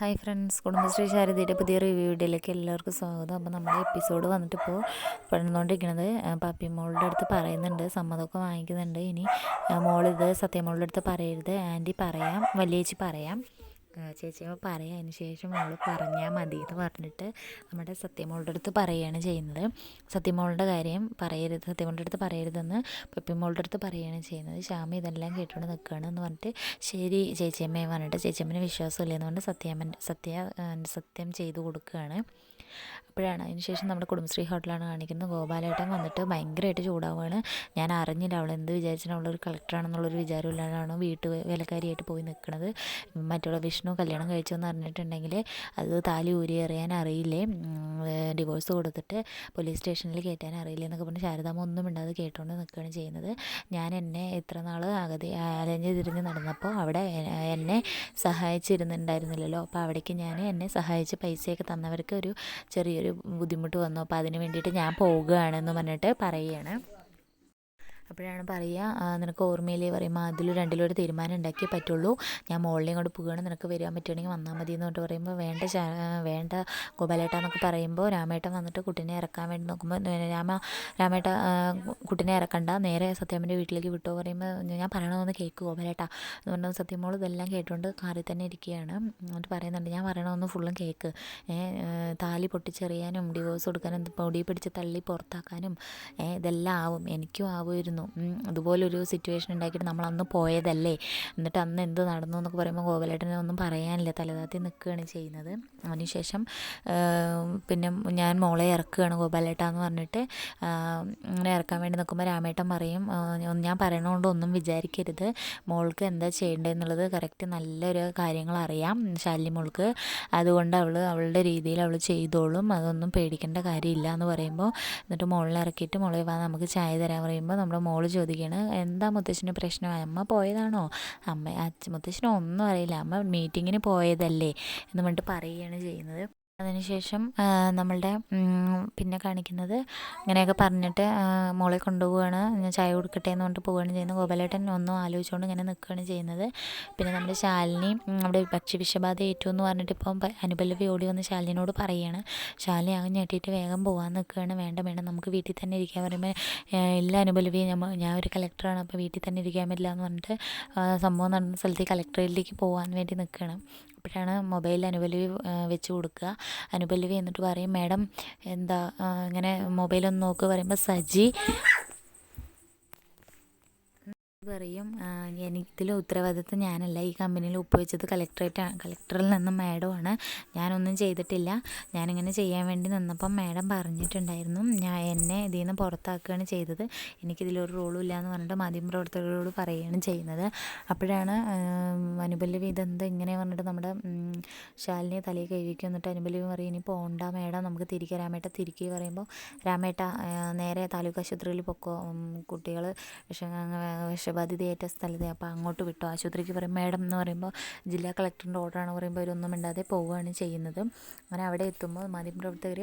Hi friends, Kudumbashree ശാരദയുടെ പുതിയ review വീഡിയോയിലേക്ക് എല്ലാവർക്കും സ്വാഗതം. അപ്പോൾ നമ്മുടെ എപ്പിസോഡ് വന്നിട്ടിപ്പോൾ പറഞ്ഞുകൊണ്ടിരിക്കുന്നത് പപ്പി മോളുടെ അടുത്ത് പറയുന്നുണ്ട്, സമ്മതമൊക്കെ വാങ്ങിക്കുന്നുണ്ട്. ഇനി മോളിത് സത്യമോളുടെ അടുത്ത് പറയരുത്, ആൻറ്റി പറയാം, വലിയേച്ചി പറയാം, ചേച്ചിയമ്മ പറയാം, അതിന് ശേഷം മോൾ പറഞ്ഞാൽ മതി എന്ന് പറഞ്ഞിട്ട് നമ്മുടെ സത്യമോളുടെ അടുത്ത് പറയുകയാണ് ചെയ്യുന്നത്. സത്യമോളുടെ കാര്യം പറയരുത്, സത്യമോളുടെ അടുത്ത് പറയരുതെന്ന് പപ്പിമോളുടെ അടുത്ത് പറയുകയാണ് ചെയ്യുന്നത്. ശ്യാമ ഇതെല്ലാം കേട്ടുകൊണ്ട് നിൽക്കുകയാണ് എന്ന് പറഞ്ഞിട്ട് ശരി ചേച്ചിയമ്മയെ പറഞ്ഞിട്ട് ചേച്ചിയമ്മന് വിശ്വാസമില്ലെന്ന് പറഞ്ഞിട്ട് സത്യം ചെയ്തു കൊടുക്കുകയാണ്. അപ്പോഴാണ് അതിനുശേഷം നമ്മുടെ കുടുംബശ്രീ ഹോട്ടലാണ് കാണിക്കുന്നത്. ഗോപാലേട്ടൻ വന്നിട്ട് ഭയങ്കരമായിട്ട് ചൂടാവുകയാണ്. ഞാൻ അറിഞ്ഞില്ല അവൾ എന്ത് വിചാരിച്ചാൽ അവളൊരു കളക്ടറാണെന്നുള്ളൊരു വിചാരമില്ലാതാണ് വേലക്കാരിയായിട്ട് പോയി നിൽക്കുന്നത്. മറ്റുള്ള വിഷ്ണു കല്യാണം കഴിച്ചെന്ന് അറിഞ്ഞിട്ടുണ്ടെങ്കിൽ അത് താലി ഊരി എറിയാൻ അറിയില്ലേ, ഡിവോഴ്സ് കൊടുത്തിട്ട് പോലീസ് സ്റ്റേഷനിൽ കയറ്റാൻ അറിയില്ല എന്നൊക്കെ പറഞ്ഞ് ശാരദാമ്മ ഒന്നും ഇണ്ടാതെ കേട്ടുകൊണ്ട് നിൽക്കുകയാണ് ചെയ്യുന്നത്. ഞാൻ എന്നെ ഇത്ര നാൾ അലഞ്ഞ് തിരിഞ്ഞ് നടന്നപ്പോൾ അവിടെ എന്നെ സഹായിച്ചിരുന്നുണ്ടായിരുന്നില്ലല്ലോ, അപ്പോൾ അവിടേക്ക് എന്നെ സഹായിച്ച് പൈസയൊക്കെ തന്നവർക്ക് ഒരു ചെറിയൊരു ബുദ്ധിമുട്ട് വന്നു, അപ്പോൾ അതിന് വേണ്ടിയിട്ട് ഞാൻ പോവുകയാണെന്ന് പറഞ്ഞിട്ട് പറയുകയാണ്. അപ്പോഴാണ് പറയുക, നിനക്ക് ഓർമ്മയില്ലേ പറയുമ്പോൾ അതിൽ രണ്ടിലൊരു തീരുമാനം ഉണ്ടാക്കിയേ പറ്റുള്ളൂ, ഞാൻ മോളിനെയും കൊണ്ട് പോവുകയാണ്, നിനക്ക് വരാൻ പറ്റുകയാണെങ്കിൽ വന്നാൽ മതി എന്ന് പറഞ്ഞിട്ട് പറയുമ്പോൾ വേണ്ട ഗോപാലേട്ട എന്നൊക്കെ പറയുമ്പോൾ രാമേട്ടൻ വന്നിട്ട് കുട്ടീനെ ഇറക്കാൻ വേണ്ടി നോക്കുമ്പോൾ രാമേട്ട കുട്ടീനെ ഇറക്കണ്ട, നേരെ സത്യാമ്മൻ്റെ വീട്ടിലേക്ക് വിട്ടോ പറയുമ്പോൾ ഞാൻ പറയണമെന്ന് കേൾക്ക് ഗോപാലേട്ട എന്ന് പറഞ്ഞാൽ സത്യമോൾ ഇതെല്ലാം കേട്ടുകൊണ്ട് കാറിൽ തന്നെ ഇരിക്കുകയാണ്. എന്നിട്ട് പറയുന്നുണ്ട്, ഞാൻ പറയണമെന്ന് ഫുള്ളും കേൾക്ക്, താലി പൊട്ടിച്ചെറിയാനും ഡിവോഴ്സ് കൊടുക്കാനും പൊടി പിടിച്ച് തള്ളി പുറത്താക്കാനും ഇതെല്ലാം ആവും, എനിക്കും ആവുമായിരുന്നു. അതുപോലൊരു സിറ്റുവേഷൻ ഉണ്ടാക്കിയിട്ട് നമ്മൾ അന്ന് പോയതല്ലേ, എന്നിട്ട് അന്ന് എന്ത് നടന്നു എന്നൊക്കെ പറയുമ്പോൾ ഗോപാലേട്ടനെ ഒന്നും പറയാനില്ല, തലതാത്തി നിൽക്കുകയാണ് ചെയ്യുന്നത്. അതിനുശേഷം പിന്നെ ഞാൻ മോളെ ഇറക്കുകയാണ് ഗോപാലേട്ട എന്ന് പറഞ്ഞിട്ട് അങ്ങനെ ഇറക്കാൻ വേണ്ടി നിൽക്കുമ്പോൾ രാമേട്ടൻ പറയും, ഞാൻ പറയണതുകൊണ്ട് ഒന്നും വിചാരിക്കരുത്, മോൾക്ക് എന്താ ചെയ്യേണ്ടതെന്നുള്ളത് കറക്റ്റ് നല്ലൊരു കാര്യങ്ങൾ അറിയാം ശാലിനി മോൾക്ക്, അതുകൊണ്ട് അവളുടെ രീതിയിൽ അവൾ ചെയ്തോളും, അതൊന്നും പേടിക്കേണ്ട കാര്യമില്ല എന്ന് പറയുമ്പോൾ എന്നിട്ട് മോളിനെ ഇറക്കിയിട്ട് മോളെ വാ നമുക്ക് ചായ തരാൻ പറയുമ്പോൾ നമ്മുടെ മോള് ചോദിക്കുകയാണ്, എന്താ മുത്തശ്ശിന് പ്രശ്നം, അമ്മ പോയതാണോ, മുത്തശ്ശിന് ഒന്നും അറിയില്ല, അമ്മ മീറ്റിങ്ങിന് പോയതല്ലേ എന്ന് പറഞ്ഞിട്ട് പറയുകയാണ് ചെയ്യുന്നത്. അതിനുശേഷം നമ്മളുടെ പിന്നെ കാണിക്കുന്നത് ഇങ്ങനെയൊക്കെ പറഞ്ഞിട്ട് മോളെ കൊണ്ടുപോവുകയാണ്, ഞാൻ ചായ കൊടുക്കട്ടെ എന്ന് പറഞ്ഞിട്ട് പോവുകയാണ് ചെയ്യുന്നത്. ഗോപാലേട്ടൻ ഒന്നും ആലോചിച്ചുകൊണ്ട് ഇങ്ങനെ നിൽക്കുകയാണ് ചെയ്യുന്നത്. പിന്നെ നമ്മുടെ ശാലിനി അവിടെ ഭക്ഷ്യവിഷബാധ ഏറ്റു എന്ന് പറഞ്ഞിട്ട് ഇപ്പം അനുപല്ലവി ഓടി വന്ന് ശാലിനിയോട് പറയുകയാണ്. ശാലിനി ആകെ ഞെട്ടിയിട്ട് വേഗം പോകാൻ നിൽക്കുകയാണ്. വേണ്ട നമുക്ക് വീട്ടിൽ തന്നെ ഇരിക്കാൻ പറയുമ്പോൾ എല്ലാ അനുപല്ലവിയും ഞാൻ ഒരു കളക്ടറാണ്, അപ്പോൾ വീട്ടിൽ തന്നെ ഇരിക്കാൻ പറ്റില്ല എന്ന് പറഞ്ഞിട്ട് സംഭവം നടന്ന സ്ഥലത്തേക്ക് കളക്ടറേറ്റിലേക്ക് പോകാൻ വേണ്ടി നിൽക്കുകയാണ്. അപ്പോഴാണ് മൊബൈൽ അനുപല്ലവി വെച്ച് കൊടുക്കുക. അനുപല്ലവി എന്നിട്ട് പറയും, മാഡം എന്താ ഇങ്ങനെ മൊബൈലൊന്ന് നോക്കുക പറയുമ്പോൾ സജി പറയും, ഇതിൽ ഉത്തരവാദിത്വം ഞാനല്ല, ഈ കമ്പനിയിൽ ഒപ്പുവെച്ചത് കളക്ടറിൽ നിന്നും മാഡമാണ്, ഞാനൊന്നും ചെയ്തിട്ടില്ല, ഞാനിങ്ങനെ ചെയ്യാൻ വേണ്ടി നിന്നപ്പം മാഡം പറഞ്ഞിട്ടുണ്ടായിരുന്നു, എന്നെ ഇതിൽ നിന്ന് പുറത്താക്കുകയാണ് ചെയ്തത്, എനിക്കിതിലൊരു റോളും ഇല്ല എന്ന് പറഞ്ഞിട്ട് മാധ്യമപ്രവർത്തകരോട് പറയുകയാണ് ചെയ്യുന്നത്. അപ്പോഴാണ് അനുപല്ലവി ഇതെന്താ ഇങ്ങനെ പറഞ്ഞിട്ട് നമ്മുടെ ശാലിനിയെ തലയിൽ കൈവയ്ക്കും. എന്നിട്ട് അനുപല്ലവി പറയും, ഇനി പോണ്ട മാഡം, നമുക്ക് തിരിക്കുക, രാമേട്ട തിരിക്കുക പറയുമ്പോൾ രാമേട്ട നേരെ താലൂക്ക് ആശുപത്രിയിൽ പൊക്കോ, കുട്ടികൾ വിഷബാധിതയേറ്റ സ്ഥലത്ത്, അപ്പോൾ അങ്ങോട്ട് വിട്ടു ആശുപത്രിക്ക് പറയും. മാഡം എന്ന് പറയുമ്പോൾ ജില്ലാ കളക്ടറിൻ്റെ ഓർഡറാണ് പറയുമ്പോൾ ഇവരൊന്നും മിണ്ടാതെ പോവുകയാണ് ചെയ്യുന്നത്. അങ്ങനെ അവിടെ എത്തുമ്പോൾ മാധ്യമപ്രവർത്തകർ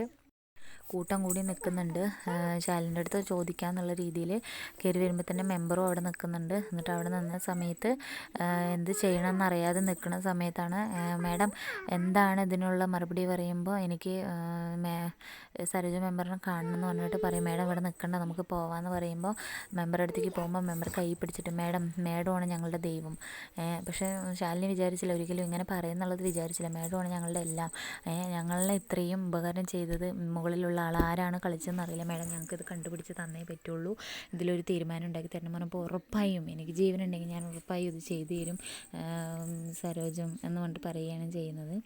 കൂട്ടം കൂടി നിൽക്കുന്നുണ്ട്. ശാലിൻ്റെ അടുത്ത് ചോദിക്കാമെന്നുള്ള രീതിയിൽ കയറി വരുമ്പോൾ തന്നെ മെമ്പറും അവിടെ നിൽക്കുന്നുണ്ട്. എന്നിട്ട് അവിടെ നിന്ന സമയത്ത് എന്ത് ചെയ്യണമെന്ന് അറിയാതെ നിൽക്കുന്ന സമയത്താണ് മാഡം എന്താണ് ഇതിനുള്ള മറുപടി പറയുമ്പോൾ എനിക്ക് സരോജ മെമ്പറിനെ കാണണം എന്ന് പറഞ്ഞിട്ട് പറയും. മാഡം ഇവിടെ നിൽക്കണ്ട, നമുക്ക് പോകാമെന്ന് പറയുമ്പോൾ മെമ്പറുടെ അടുത്തേക്ക് പോകുമ്പോൾ മെമ്പർ കൈ പിടിച്ചിട്ട് മാഡമാണ് ഞങ്ങളുടെ ദൈവം. പക്ഷേ ശാലിനി വിചാരിച്ചില്ല, ഒരിക്കലും ഇങ്ങനെ പറയുന്നുള്ളത് വിചാരിച്ചില്ല. മാഡമാണ് ഞങ്ങളുടെ എല്ലാം, ഞങ്ങളെ ഇത്രയും ഉപകാരം ചെയ്തത് മുകളിലുള്ള ആൾ ആരാണ് കളിച്ചതെന്ന് അറിയില്ല മാഡം, ഞങ്ങൾക്കിത് കണ്ടുപിടിച്ച് തന്നേ പറ്റുള്ളൂ, ഇതിലൊരു തീരുമാനം ഉണ്ടാക്കി തരണം പറഞ്ഞപ്പോൾ ഉറപ്പായും എനിക്ക് ജീവനുണ്ടെങ്കിൽ ഞാൻ ഉറപ്പായും ഇത് ചെയ്തു തരും സരോജം എന്ന് പറഞ്ഞിട്ട് പറയുകയാണ് ചെയ്യുന്നത്.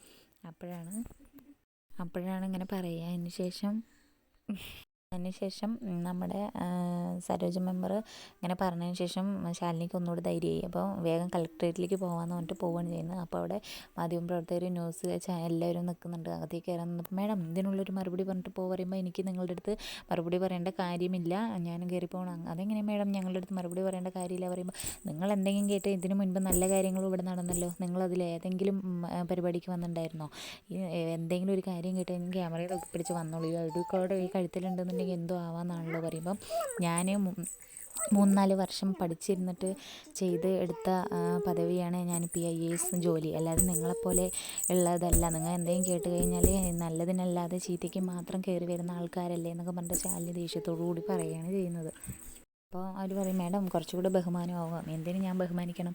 അപ്പോഴാണ് ഇങ്ങനെ പറയുക. അതിനുശേഷം നമ്മുടെ സരോജ മെമ്പർ ഇങ്ങനെ പറഞ്ഞതിന് ശേഷം ശാലിനിക്ക് ഒന്നുകൂടി ധൈര്യമായി. അപ്പോൾ വേഗം കളക്ടറേറ്റിലേക്ക് പോകാമെന്ന് പറഞ്ഞിട്ട് പോവുകയാണ് ചെയ്യുന്നത്. അപ്പോൾ അവിടെ മാധ്യമപ്രവർത്തകർ ന്യൂസ് എല്ലാവരും നിൽക്കുന്നുണ്ട്. അകത്തേക്ക് കയറാൻ നിന്നപ്പോൾ മാഡം ഇതിനുള്ളൊരു മറുപടി പറഞ്ഞിട്ട് പറയുമ്പോൾ എനിക്ക് നിങ്ങളുടെ അടുത്ത് മറുപടി പറയേണ്ട കാര്യമില്ല, ഞാൻ കയറി പോകണം. അതെങ്ങനെയാണ് മാഡം ഞങ്ങളുടെ അടുത്ത് മറുപടി പറയേണ്ട കാര്യമില്ല പറയുമ്പോൾ നിങ്ങൾ എന്തെങ്കിലും കേട്ട് ഇതിന് മുൻപ് നല്ല കാര്യങ്ങളും ഇവിടെ നടന്നല്ലോ, നിങ്ങളതിൽ ഏതെങ്കിലും പരിപാടിക്ക് വന്നിട്ടുണ്ടായിരുന്നോ, എന്തെങ്കിലും ഒരു കാര്യം കേട്ട് ക്യാമറയിൽ പിടിച്ച് വന്നോളൂ, ഐ ഡി കാർഡ് ഈ കഴുത്തിലുണ്ടെന്നുണ്ടെങ്കിൽ എന്തോ ആവാമെന്നാണല്ലോ പറയുമ്പം ഞാൻ 3-4 വർഷം പഠിച്ചിരുന്നിട്ട് ചെയ്ത് എടുത്ത പദവിയാണ് ഞാനിപ്പോൾ ഈ IAS ജോലി. അല്ലാതെ നിങ്ങളെപ്പോലെ ഉള്ളതല്ല. നിങ്ങൾ എന്തെങ്കിലും കേട്ട് കഴിഞ്ഞാൽ നല്ലതിനല്ലാതെ ചീത്തയ്ക്ക് മാത്രം കയറി വരുന്ന ആൾക്കാരല്ലേ എന്നൊക്കെ പറഞ്ഞിട്ട് ശാലിനി ദേഷ്യത്തോടു കൂടി പറയുകയാണ് ചെയ്യുന്നത്. അപ്പോൾ അവർ പറയും, മാഡം കുറച്ചുകൂടെ ബഹുമാനമാവാം. എന്തിനു ഞാൻ ബഹുമാനിക്കണം?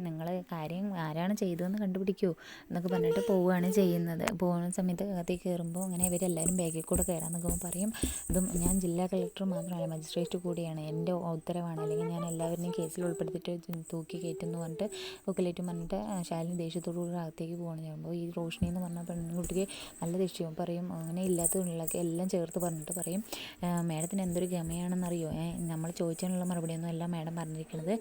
നിങ്ങൾ കാര്യം ആരാണ് ചെയ്തതെന്ന് കണ്ടുപിടിക്കൂ എന്നൊക്കെ പറഞ്ഞിട്ട് പോവുകയാണ് ചെയ്യുന്നത്. പോകുന്ന സമയത്ത് അകത്തേക്ക് കയറുമ്പോൾ അങ്ങനെ ഇവരെല്ലാവരും ബാഗിൽ കൂടെ കയറാൻ നിൽക്കുമ്പോൾ പറയും, ഇതും ഞാൻ ജില്ലാ കളക്ടർ മാത്രമല്ല മജിസ്ട്രേറ്റ് കൂടിയാണ്, എൻ്റെ ഉത്തരവാണ്, അല്ലെങ്കിൽ ഞാൻ എല്ലാവരുടെയും കേസിൽ ഉൾപ്പെടുത്തിയിട്ട് തൂക്കി കയറ്റുമെന്ന് പറഞ്ഞിട്ട് ബുക്കിലേറ്റും പറഞ്ഞിട്ട് ശാലിനി ദേഷ്യത്തോടു കൂടി അകത്തേക്ക് പോകണം. ചെയ്യുമ്പോൾ ഈ റോഷിനി എന്ന് പറഞ്ഞ പെൺകുട്ടിക്ക് നല്ല ദേഷ്യവും പറയും, അങ്ങനെ ഇല്ലാത്തതിലൊക്കെ എല്ലാം ചേർത്ത് പറഞ്ഞിട്ട് പറയും, മാഡത്തിന് എന്തൊരു ഗമയാണെന്നറിയോ, നമ്മൾ ചോദിച്ചതിനുള്ള മറുപടിയൊന്നും അല്ല മാഡം പറഞ്ഞിരിക്കുന്നത്,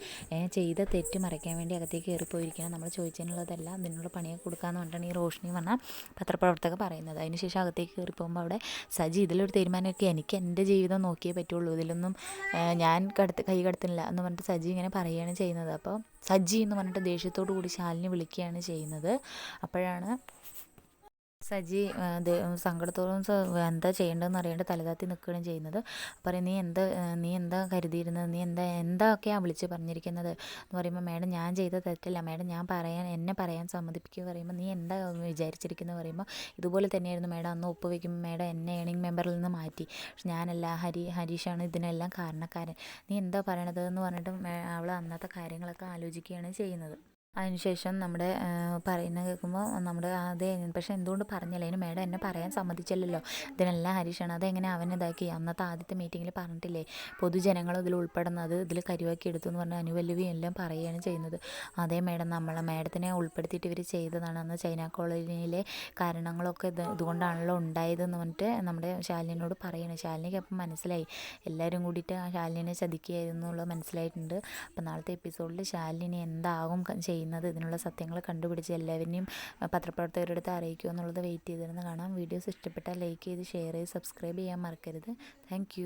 ചെയ്ത തെറ്റ് മറയ്ക്കാൻ വേണ്ടി അകത്തേക്ക് കയറിപ്പോയിരിക്കണം, നമ്മൾ ചോദിച്ചതിനുള്ളതല്ല അതിനുള്ള പണിയൊക്കെ കൊടുക്കാമെന്ന് പറഞ്ഞിട്ടാണ് ഈ റോഷിനി പറഞ്ഞ പത്രപ്രവർത്തക പറയുന്നത്. അതിനുശേഷം അകത്തേക്ക് കയറിപ്പോകുമ്പോൾ അവിടെ സജി ഇതിലൊരു തീരുമാനമൊക്കെ, എനിക്ക് എൻ്റെ ജീവിതം നോക്കിയേ പറ്റുള്ളൂ, ഇതിലൊന്നും ഞാൻ കൈ കടത്തുന്നില്ല എന്ന് പറഞ്ഞിട്ട് സജി ഇങ്ങനെ പറയുകയാണ് ചെയ്യുന്നത്. അപ്പോൾ സജി എന്ന് പറഞ്ഞിട്ട് ദേഷ്യത്തോടു കൂടി ശാലിനി വിളിക്കുകയാണ് ചെയ്യുന്നത്. അപ്പോഴാണ് സജി സങ്കടത്തോടും എന്താ ചെയ്യേണ്ടതെന്ന് അറിയാണ്ട് തലതാത്തി നിൽക്കുകയാണ് ചെയ്യുന്നത്. പറയും, നീ എന്താ കരുതിയിരുന്നത്, നീ എന്തൊക്കെയാണ് വിളിച്ച് പറഞ്ഞിരിക്കുന്നത് എന്ന് പറയുമ്പോൾ, മാഡം ഞാൻ ചെയ്ത തെറ്റല്ല മാഡം, എന്നെ പറയാൻ സമ്മതിപ്പിക്കുക പറയുമ്പോൾ, നീ എന്താ വിചാരിച്ചിരിക്കുന്നത് പറയുമ്പോൾ, ഇതുപോലെ തന്നെയായിരുന്നു മാഡം, അന്ന് ഒപ്പ് വയ്ക്കുമ്പോൾ മാഡം എന്നെ ഏണിംഗ് മെമ്പറിൽ നിന്ന് മാറ്റി, പക്ഷെ ഞാനല്ല, ഹരീഷാണ് ഇതിനെല്ലാം കാരണക്കാരൻ, നീ എന്താ പറയണത് എന്ന് പറഞ്ഞിട്ട് അവൾ അന്നത്തെ കാര്യങ്ങളൊക്കെ ആലോചിക്കുകയാണ് ചെയ്യുന്നത്. അതിനുശേഷം നമ്മുടെ പറയുന്ന കേൾക്കുമ്പോൾ അതെ, പക്ഷെ എന്തുകൊണ്ട് പറഞ്ഞില്ല, അതിന് മാഡം എന്നെ പറയാൻ സമ്മതിച്ചല്ലോ, ഇതിനെല്ലാം ഹരീഷാണ്, അതെങ്ങനെ അവൻ ഇതാക്കി, അന്നത്തെ ആദ്യത്തെ മീറ്റിങ്ങിൽ പറഞ്ഞിട്ടില്ലേ പൊതുജനങ്ങൾ ഇതിൽ ഉൾപ്പെടുന്നത്, ഇതിൽ കരുവാക്കി എടുത്തു എന്ന് പറഞ്ഞാൽ അനുവല്ലുവിയും എല്ലാം പറയുകയാണ് ചെയ്യുന്നത്. അതേ മാഡം, മാഡത്തിനെ ഉൾപ്പെടുത്തിയിട്ട് ഇവർ ചെയ്തതാണ്, അന്ന് ചൈന കോളനിയിലെ കാരണങ്ങളൊക്കെ ഇതുകൊണ്ടാണല്ലോ ഉണ്ടായതെന്ന് പറഞ്ഞിട്ട് നമ്മുടെ ശാലിനിയോട് പറയുകയാണ്. ശാലിനിക്ക് അപ്പം മനസ്സിലായി എല്ലാവരും കൂടിയിട്ട് ആ ശാലിനിനെ ചതിക്കുകയായിരുന്നു എന്നുള്ളത് മനസ്സിലായിട്ടുണ്ട്. അപ്പം നാളത്തെ എപ്പിസോഡിൽ ശാലിനി എന്താകും ചെയ്യുന്നത്, ഇതിനുള്ള സത്യങ്ങൾ കണ്ടുപിടിച്ച് എല്ലാവരെയും പത്രപ്രവർത്തകരുടെ അടുത്ത് അറിയിക്കുക എന്നുള്ളത് വെയിറ്റ് ചെയ്തിരുന്ന് കാണാം. വീഡിയോസ് ഇഷ്ടപ്പെട്ടാൽ ലൈക്ക് ചെയ്ത് ഷെയർ ചെയ്ത് സബ്സ്ക്രൈബ് ചെയ്യാൻ മറക്കരുത്. താങ്ക്